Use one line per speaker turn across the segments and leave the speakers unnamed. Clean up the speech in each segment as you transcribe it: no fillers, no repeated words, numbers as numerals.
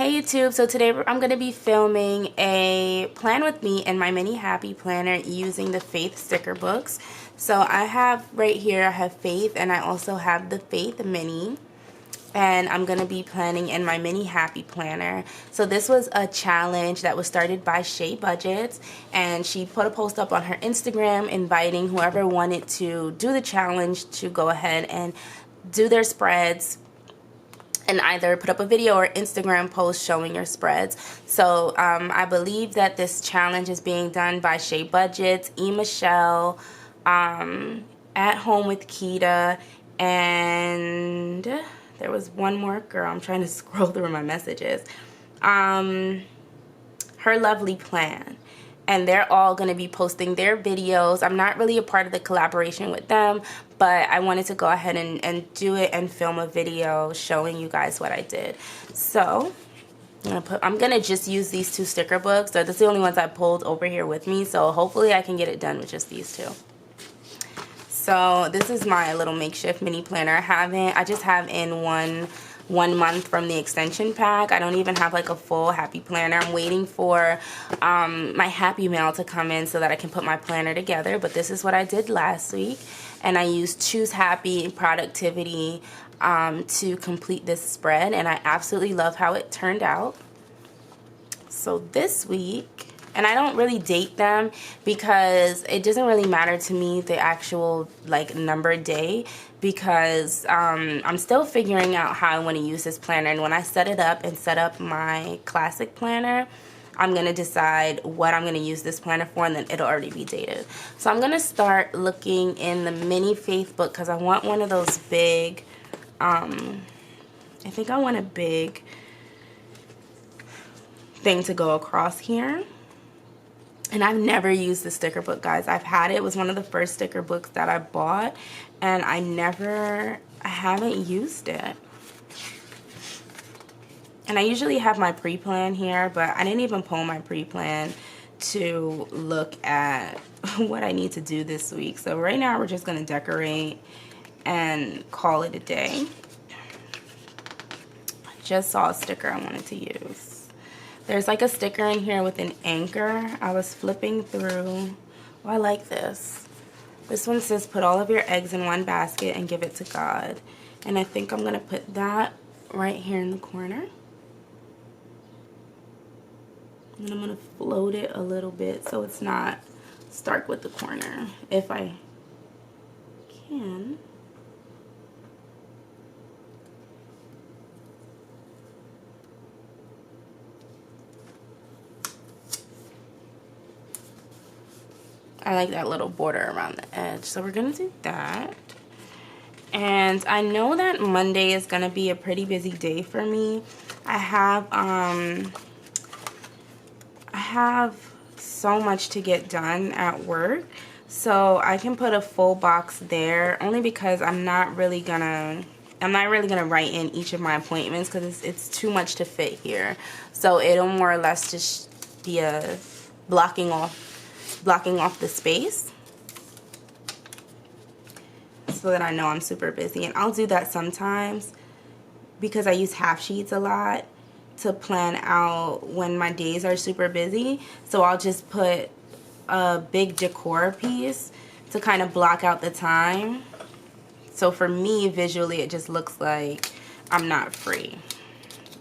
Hey YouTube, so today I'm going to be filming a plan with me in my mini happy planner using the Faith sticker books. So I have right here, I have Faith and I also have the Faith mini. And I'm going to be planning in my mini happy planner. So this was a challenge that was started by ShayBudgets, and she put a post up on her Instagram inviting whoever wanted to do the challenge to go ahead and do their spreads and either put up a video or Instagram post showing your spreads. So I believe that this challenge is being done by ShayBudgets, Michelle, At Home with Kita, and there was one more girl. I'm trying to scroll through my messages. Her Lovely Plan. And they're all going to be posting their videos. I'm not really a part of the collaboration with them, but I wanted to go ahead and do it and film a video showing you guys what I did. So I'm gonna just use these two sticker books. That's the only ones I pulled over here with me, so hopefully I can get it done with just these two. So this is my little makeshift mini planner. I just have in one month from the extension pack. I don't even have like a full happy planner. I'm waiting for my happy mail to come in so that I can put my planner together. But this is what I did last week, and I used Choose Happy Productivity to complete this spread, and I absolutely love how it turned out. So this week, and I don't really date them because it doesn't really matter to me the actual like number day, because I'm still figuring out how I want to use this planner. And when I set it up and set up my classic planner, I'm going to decide what I'm going to use this planner for, and then it'll already be dated. So I'm going to start looking in the mini Faith book because I want one of those big, I think I want a big thing to go across here. And I've never used the sticker book, guys. I've had it. It was one of the first sticker books that I bought, and I haven't used it. And I usually have my pre-plan here, but I didn't even pull my pre-plan to look at what I need to do this week. So right now we're just gonna decorate and call it a day. I just saw a sticker I wanted to use. There's like a sticker in here with an anchor. I was flipping through. Oh, I like this. This one says, put all of your eggs in one basket and give it to God. And I think I'm going to put that right here in the corner. And then I'm going to float it a little bit so it's not stark with the corner, if I can. I like that little border around the edge. So we're going to do that. And I know that Monday is going to be a pretty busy day for me. I have so much to get done at work. So I can put a full box there only because I'm not really going to write in each of my appointments because it's too much to fit here. So it'll more or less just be a blocking off the space so that I know I'm super busy. And I'll do that sometimes because I use half sheets a lot to plan out when my days are super busy. So I'll just put a big decor piece to kind of block out the time. So for me, visually, it just looks like I'm not free,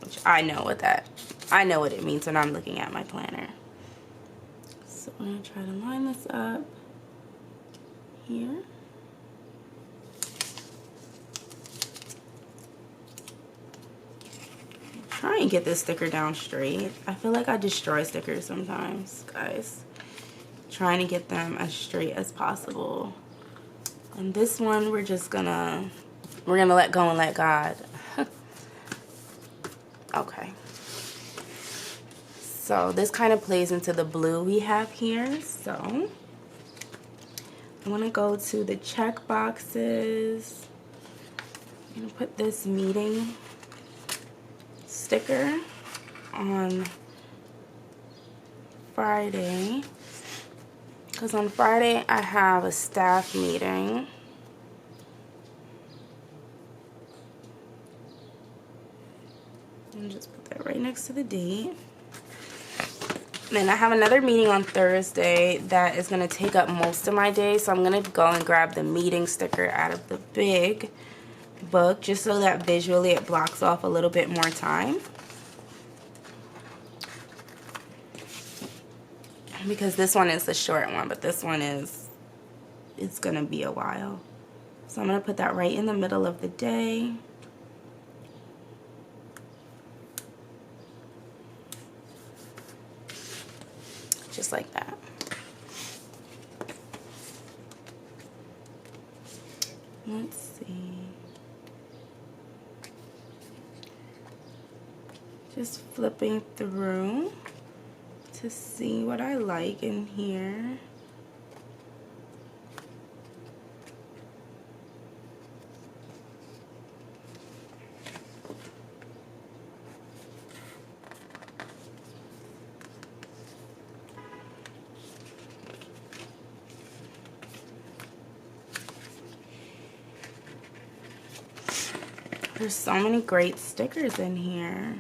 which I know what it means when I'm looking at my planner. So I'm going to try to line this up here. Try and get this sticker down straight. I feel like I destroy stickers sometimes, guys. Trying to get them as straight as possible. And this one we're gonna let go and let God. Okay. So this kind of plays into the blue we have here. So I want to go to the check boxes. I'm going to put this meeting sticker on Friday, because on Friday I have a staff meeting. And just put that right next to the date. Then I have another meeting on Thursday that is going to take up most of my day. So I'm going to go and grab the meeting sticker out of the big book just so that visually it blocks off a little bit more time. Because this one is the short one, but this one it's going to be a while. So I'm going to put that right in the middle of the day. Just like that. Let's see. Just flipping through to see what I like in here. There's so many great stickers in here.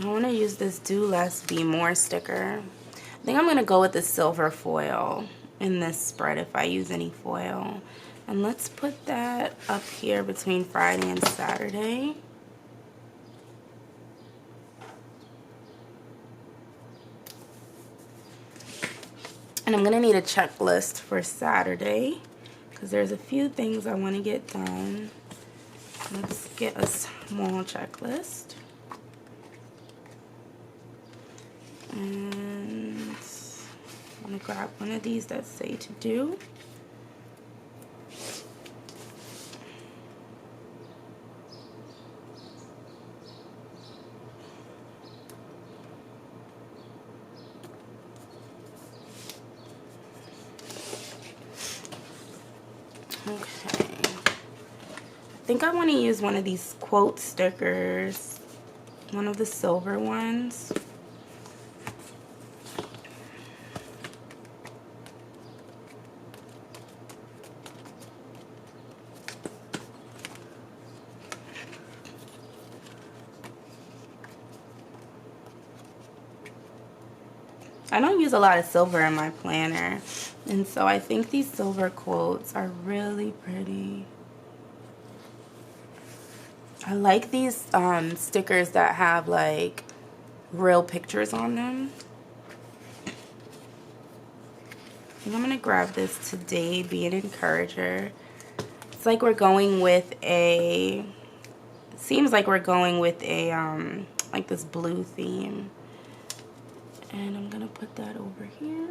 I want to use this Do Less, Be More sticker. I think I'm going to go with the silver foil in this spread if I use any foil. And let's put that up here between Friday and Saturday. And I'm going to need a checklist for Saturday because there's a few things I want to get done. Let's get a small checklist. And I'm going to grab one of these that say to do. Okay. I think I want to use one of these quote stickers, one of the silver ones. I don't use a lot of silver in my planner, and so I think these silver quotes are really pretty. I like these stickers that have like real pictures on them. I think I'm gonna grab this today, Be an Encourager. It's like we're going with a, it seems like we're going with a like this blue theme. And I'm gonna put that over here.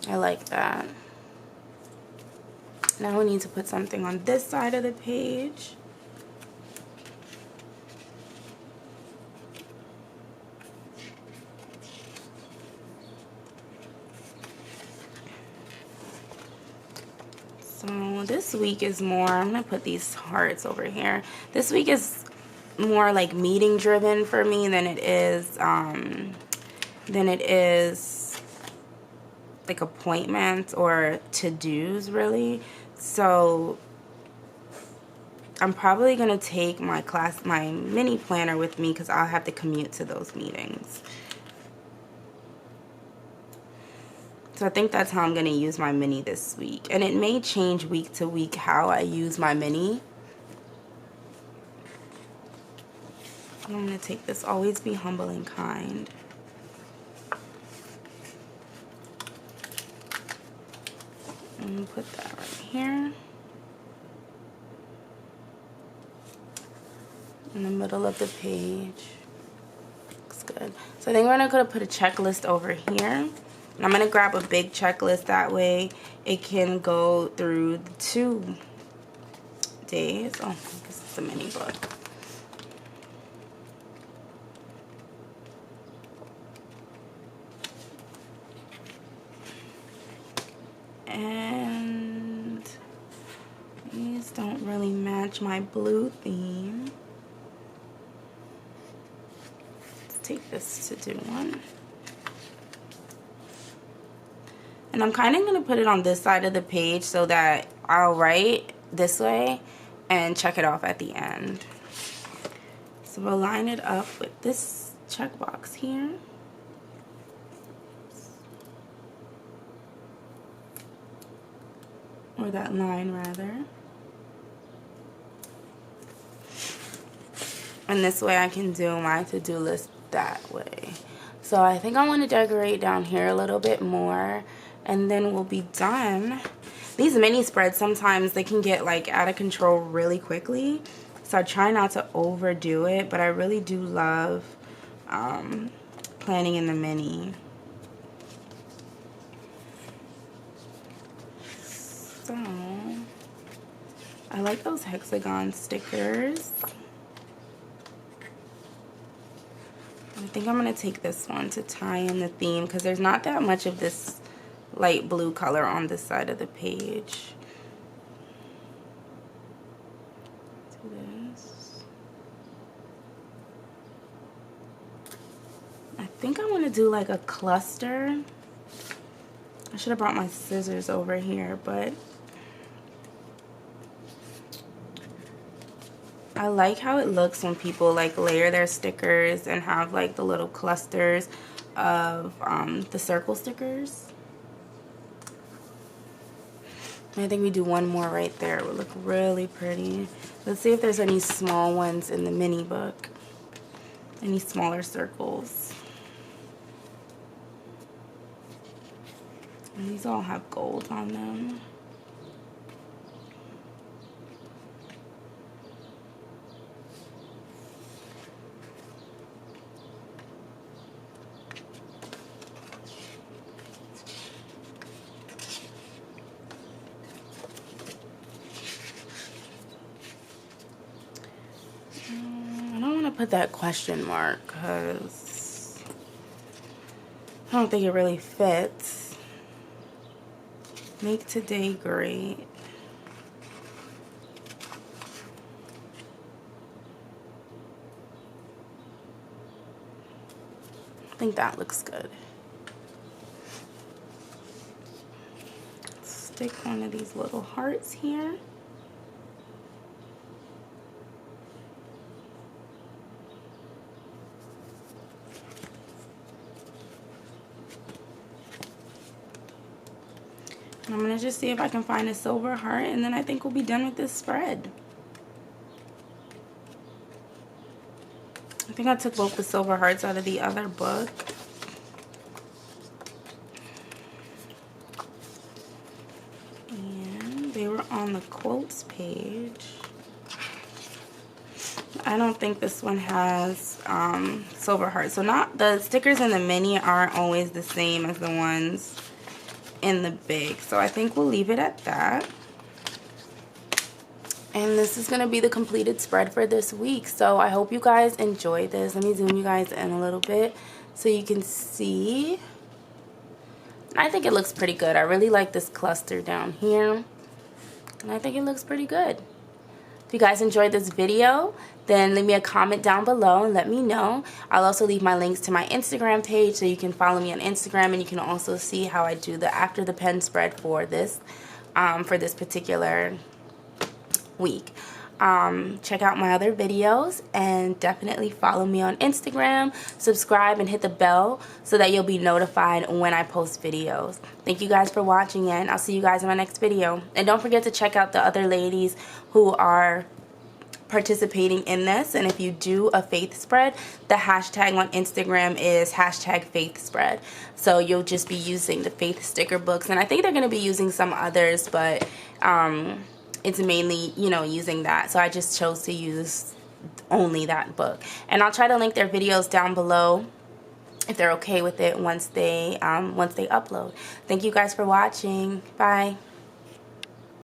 I like that. Now we need to put something on this side of the page. So this week is more, I'm gonna put these hearts over here. This week is more like meeting driven for me than it is like appointments or to-dos really. So I'm probably gonna take my mini planner with me because I'll have to commute to those meetings. So I think that's how I'm gonna use my mini this week. And it may change week to week how I use my mini. I'm gonna take this Always Be Humble and Kind. And put that right here. In the middle of the page. Looks good. So I think we're gonna put a checklist over here. And I'm gonna grab a big checklist, that way it can go through the 2 days. Oh, this is a mini book. And these don't really match my blue theme. Let's take this to do one. And I'm kind of going to put it on this side of the page so that I'll write this way and check it off at the end. So we'll line it up with this checkbox here. Or that line rather. And this way I can do my to-do list that way. So I think I want to decorate down here a little bit more, and then we'll be done. These mini spreads, sometimes they can get like out of control really quickly. So I try not to overdo it, but I really do love planning in the mini. So I like those hexagon stickers. I think I'm going to take this one to tie in the theme because there's not that much of this light blue color on this side of the page. Do this. I think I want to do like a cluster. I should have brought my scissors over here, but I like how it looks when people like layer their stickers and have like the little clusters of the circle stickers. And I think we do one more right there. It would look really pretty. Let's see if there's any small ones in the mini book. Any smaller circles. And these all have gold on them. Put that question mark because I don't think it really fits. Make today great. I think that looks good. Stick one of these little hearts here. I'm going to just see if I can find a silver heart, and then I think we'll be done with this spread. I think I took both the silver hearts out of the other book. And they were on the quotes page. I don't think this one has silver hearts. So not the stickers in the mini aren't always the same as the ones in the big, so I think we'll leave it at that. And this is going to be the completed spread for this week. So I hope you guys enjoyed this. Let me zoom you guys in a little bit so you can see. I think it looks pretty good. I really like this cluster down here, and I think it looks pretty good. If you guys enjoyed this video, then leave me a comment down below and let me know. I'll also leave my links to my Instagram page so you can follow me on Instagram, and you can also see how I do the after the pen spread for this particular week. Check out my other videos and definitely follow me on Instagram, subscribe, and hit the bell so that you'll be notified when I post videos. Thank you guys for watching, and I'll see you guys in my next video. And don't forget to check out the other ladies who are participating in this. And if you do a faith spread, the hashtag on Instagram is #faithspread. So you'll just be using the faith sticker books, and I think they're going to be using some others, but it's mainly, you know, using that. So I just chose to use only that book. And I'll try to link their videos down below if they're okay with it once they upload. Thank you guys for watching. Bye.